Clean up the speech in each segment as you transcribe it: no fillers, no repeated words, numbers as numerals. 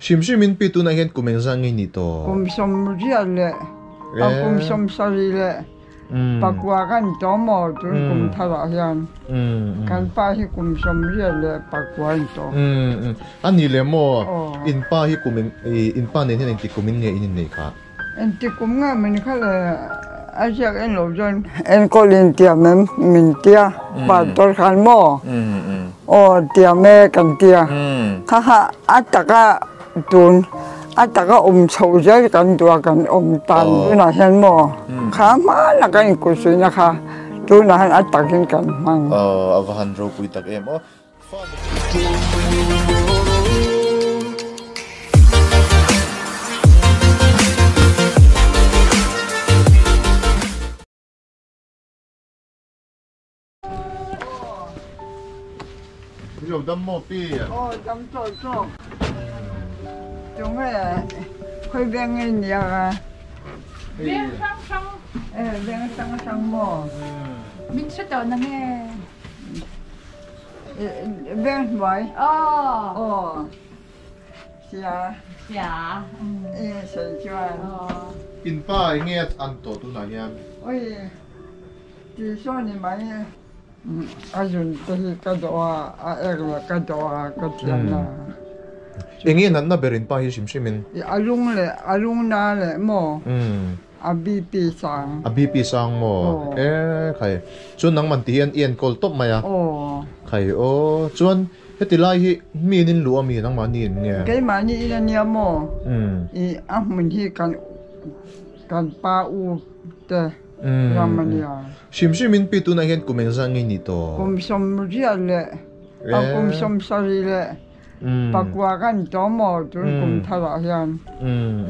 Shimshimin pitu na hen kumensangin nito. Kumsomriale. Kumsomsarile. Pagwakan tomo dun kumtarayan. Kalpa hi kumsomriale pagwan to. Anile mo inpa hi inpa nen hen ti kumin nge inin ka. Enti kumnga min khala ajak en lojon en kolintia min tia pa tor kan mo. O tia me kan tia. Kha ataka tun ataka chau ja kan tua kan tan na hen mo kha ma na kan ku su na kha tu na han atakin kan mang avahan ro pui tak em Yo dam mo pi dam to chúng là khơi bên ngay nhà bên sang bên sang mò mình sẽ tới nó nghe bên vậy dạ dạ sẽ cho in pa nghe ăn tổ tu này nha ôi thì số này mấy ayun tahi kadoa erla kadoa katiana Engi nan na berin pa hi shimshimin. Alung na le mo. Abipi sang. Abipi sang mo. Khay. Chun nang man tian ian kol top maya. Khay chuan hetilai hi mi nin lu ami nang manin nge. Kai mani ina nia mo. I mun hi kan pa u te. Ramania. Shimshimin pitu na hen kumensangin nito. Kumsomriale. Kumsomsarile. Pagwakan tomo dun kumtarayan.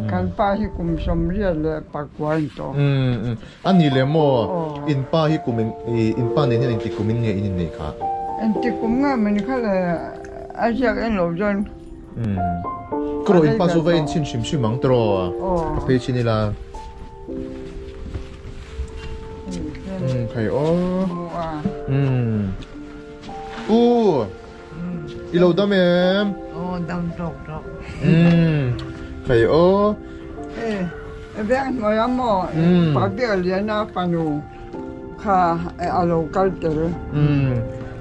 Kalpa hi kumsomriale pagwan to. Anile mo inpa hi inpa nen hen ti kumin nge inin ka. Enti kumnga min khala ajak en lojon. Kro inpa so va in shimshimang tro. Pe chinila. Khay Ilaw dam em. Dam trok. Khay Ben mo mo. Pagbial yan na panu. Ka alo kalter.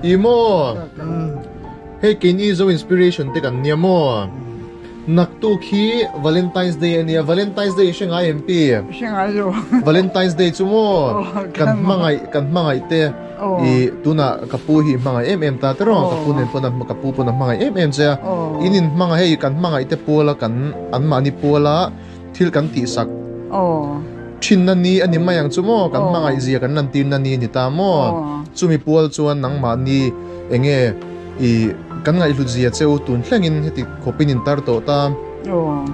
Imo. Hey kini zo inspiration te kan niya mo. Naktu ki Valentine's Day niya. Valentine's Day siya nga MP. Siya nga yo. Valentine's Day sumo. Kan mga ite. Tuna kapuhi mga tatero kapunin po na makapupo ng mga siya inin mga hey kan mga ite pola kan anmani pola til kan tisak chin na ni ani mayang sumo kan mga izia kan nantin na ni tamo sumipol chuan nang mani enge kan nga iluzia cheu tun thlengin heti kopinin tarto ta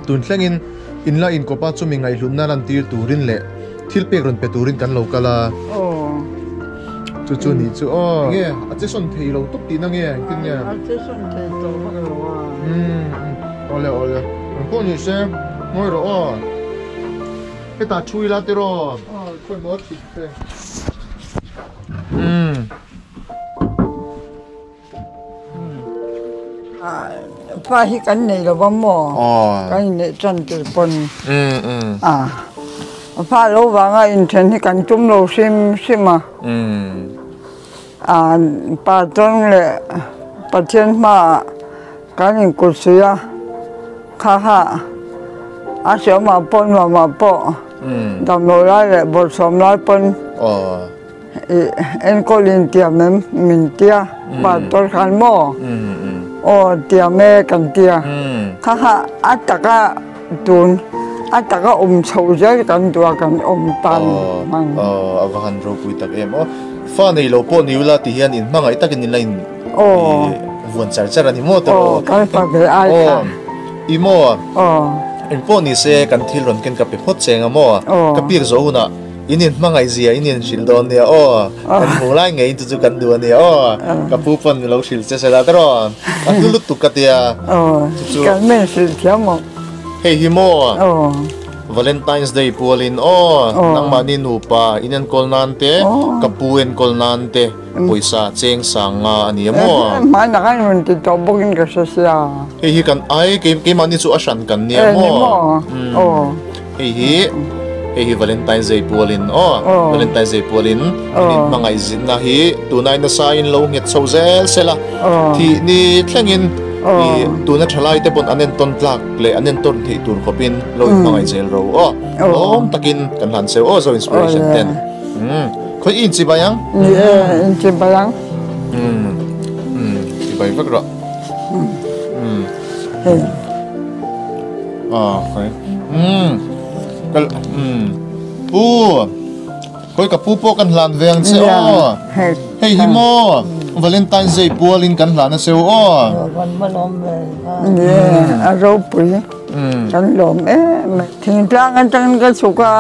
tun thlengin inla in kopa chumi ngai lunna lan tir turin le thil pek ron pe turin kan lokala chu ni chu nge a che son thei lo tok ti na nge kin nge a che son thei to ba lo ole ko ni se moi ro he ta chui la te ro ko mo ti te pa hi kan nei lo ba mo kan nei chan te pon pa lo wa nga in chen hi kan tum lo sim pa tong le patient ma kan in kursia kha a se ma pon ma po dam lo la le bol som la pon en kolintia min tia pa tor kan mo tia me kan tia kha ataka tun ataka chau ja kan tua kan tan mang avahan ro pui tak em fa nei lo po niula ti hian in mangai takin in line vuan char ani mo to kan pa be ai imo in po ni se kan thil ron ken ka pe phot chenga mo ka pir zo huna inin mangai zia inin shildon ne kan mulai ngai tu kan du ne ka pu pon lo shil che se la tro atulut tu ka tia kan men shil thiamo hey himo Valentine's Day pualin nang manin upa inan kol nante kapuen kol nante puisa cheng sanga ani mo mana kan mun ti to bugin ka siya hei hi kan ai ke mani chu a hran kan nia mo hei hi Valentine's Day polin Valentine's Day polin in mangai zin na hi tunai na sa in lo nget so zel sela thi ni thlengin i tuna thalai te pon anen ton tlak le anen ton thei tur khopin lo in mangai zel ro lom takin kan han se so inspiration ten khoi in chi bayang in chi bayang chi bai vak ro khoi kal pu koi ka pu po kan hlan veng che hei hi mo Valentine's Day pualin kan hlan na se kan malom ve a ro pui kan lom thing tlang an tang ka suka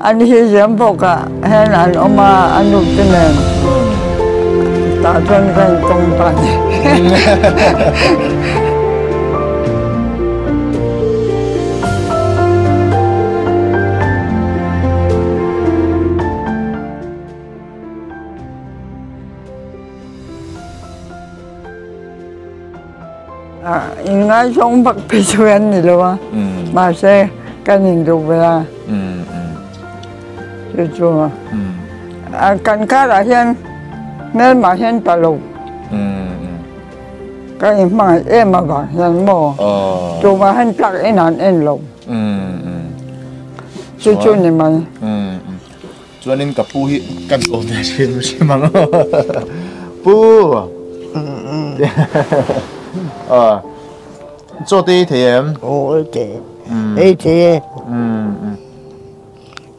an hi yam bo ka hen an oma anu tenen ta ton kan tong pa ngay trong bậc phía trên này luôn mà xe cái nhìn được về chưa cần cá là hiện nên mà hiện bà lục cái mà em mà gọi hiện mò cho mà hiện chắc em ăn em lục chưa này mà cho nên cả pu hi cần ổn để xin mà pu cho đi thì em thế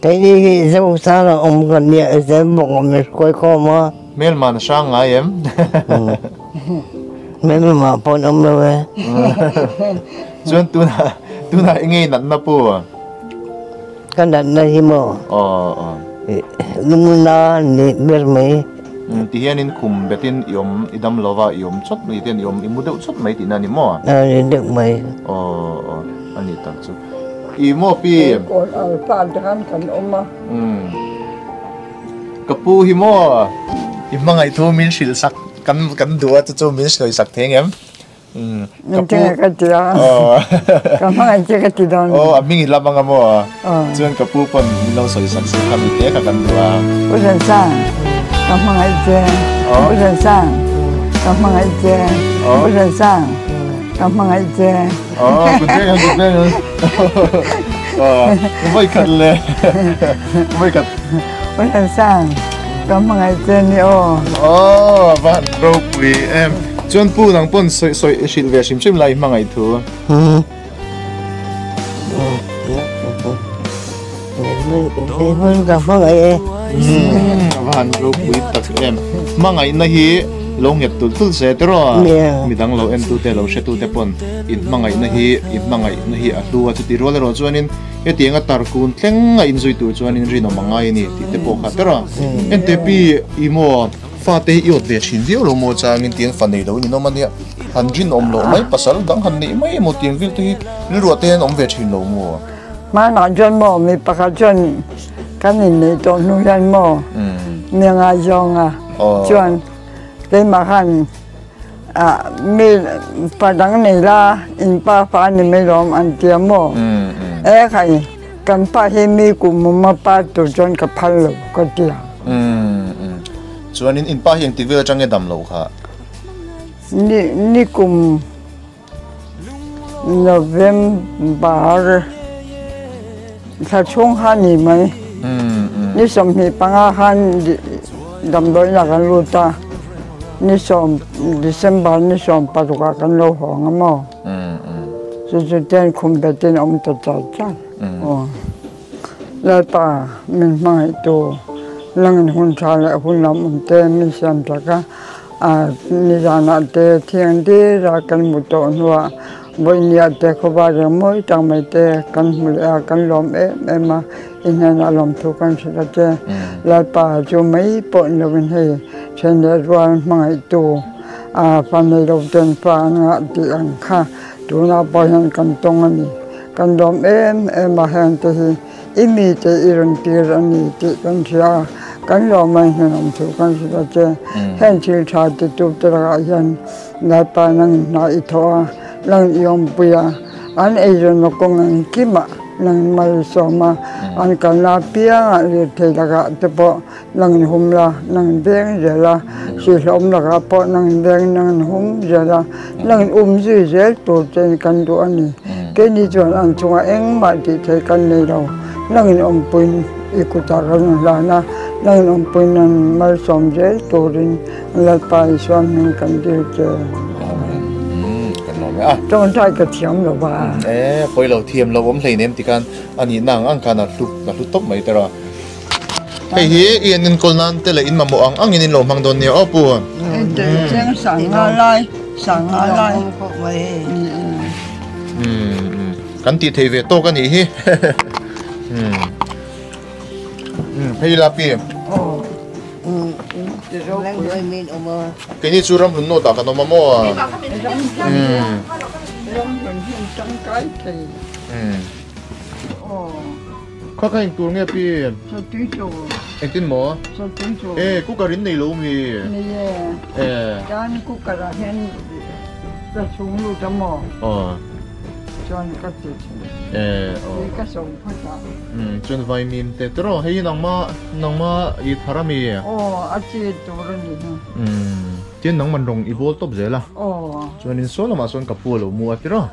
cái gì sao sao là ông còn nhẹ sẽ một người coi kho mà mấy mà sang ngay em mấy mà bọn ông đâu vậy cho tu na nghe nặn na pu cái nặn này gì mà đúng là biết mấy thì hiện in khum betin yom idam lova yom chốt mấy tiền yom imude chốt mấy tiền này mo được mấy anh ấy tặng chú imo pi còn ở phan thằng cần ôm mà kapu hi mo imang thu min sil sak kan dua chu min sil sak theng em kapu cái gì đó cái cái gì đó aming labang mo chuan kapu pon lo soi sak se kami te ka kan dua usan sang kamang aje usan sang kamang aje usan sang kamang aje good day voi kat le voi kat usan sang kamang aje ni van bro pui em chuan pu nang pon soi sil ve sim lai mangai thu gặp mọi van bro pui tak em mangai na hi long het tul se tero midang lo en tu te lo she tu te pon in mangai na hi a tu a chuti role ro chuanin e tianga tar kun thleng a injoi tu chuanin rino mangai ni ti te po kha tero en te pi imo fa te iot ve thin dio lo mo changin tiang fan nei lo ni no mania han jin om lo mai pasal dang han nei mai mo tiang vil ti ni ro ten om ve thin lo mo mà nói chuyện mò mi bạc chuyện cái này tôi nuôi ăn mò miệng ai dùng chuyện cái mà han mi phát đăng này là in pa pha này mi làm ăn tiền mò cái cần pa hi mi cũng mà pa tổ chuyện cái phật lo cái tiền chuan in pa hiang ti ve change dam lo kha ni cũng November sa chung han ni mai ni som hi panga han dam doi na kan lu ta ni som December ni som pa ka kan lo ho ngamo so ten khum be ten om ta cha cha la ta min mai to lang hun cha la hun lam te min sam ta ka ni jana te thiang de ra kan mu to nuwa bôi nia te ko ba ra moi tang mai te kan lom em mà in na lom thu kan sa te la pa chu mai po no bin he chen de wan mai tu pan nei lo ten pa nga ti an kha tu na pa han kan tong ani kan lom em mà han te hi imi te iron tir ani ti kan sia kan lom mai han thu kan sa te hen chi cha te tu tra yan la pa nang na I tho lang yung puya an ejon no kong kima lang mal soma an kanapia nga li telaga tepo lang humla lang beng jela si lom la po lang beng lang hum jela lang ji jel to chen kan do ani ke ni jon an chunga eng ma ti te kan nei lo lang puin ikutaran la na lang puin an mal som jel to rin la pa iswan ning kan de je trong trái cái thiam rồi ba. Bây lâu thiam lâu ôm lấy ném thì can anh nhìn nàng ăn can là lút tóc mấy tờ rồi. Hey hi, yên nên con nan tê là in mà mua ăn yên lâu mang đòn nhiều ốp buồn. Chẳng sáng lại. Can ti thấy về to cái gì hi. Hey là pi. Cái này chú ram luôn nốt à, cái nó mà mua. Có cái tour nghe pi. Anh tin mò. Cú cà rin này luôn mi. Cái cú cà rin cái súng luôn cho mò. Cho anh cắt chết. cái súng phải sao? Chân vai mìm tê trò hay nang ma ít harami. Achi toren ni. Tiên nang man rong ibol top zela. Cho nên số là mà son kapulo mua tiro.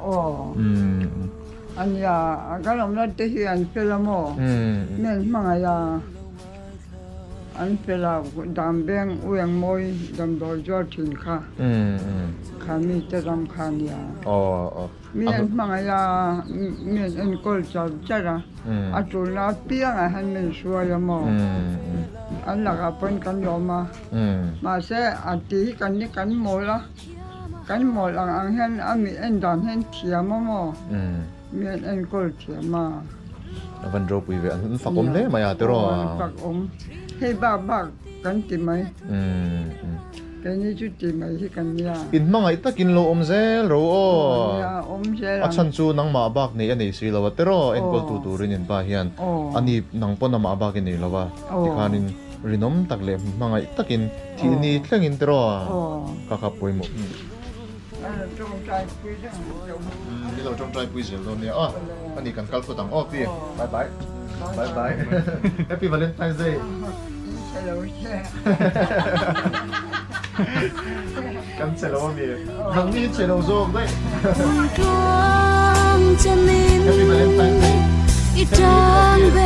Anh ya, cái làm nó tới khi anh phải làm mò. Nên mà ya anh phải làm đam beng uyang môi đam đôi cho thiên kha. Kha mi te đam kha ya. Miền mà ya miền anh coi cho ra. Atul na piang anh mình xua ya mò. Anh là cái bên cánh gió mà sẽ tí cánh mồi lá. Cánh mồi là anh hen anh đàn hen thiam mò. Miền anh coi thiam mà. Văn rô bùi về anh phật ôm lẽ mà ya tớ rồi. Phật ôm. Hey bác cánh tìm mấy. Cái này chú tìm mấy thì cánh ya. In mang ai ta kin lo ôm zel ro. Ôm zel. Achan chu nang ma bak ni ani si lawa tớ rồi anh coi tu rin in ba hian. Ani nang pon na ma bak ni lawa. Thì khanin rinom tak le mang ai ta kin thi ni tlang in tớ rồi. Kakapoi mo. Trong trai quý đó. Đi lâu trong trai quý rồi luôn nè. Anh đi cần calf tang off đi. Bye bye. Bye bye. Happy Valentine's Day. Hello. Cancel mi. Nang ni chelo zo đấy. Happy Valentine's Day.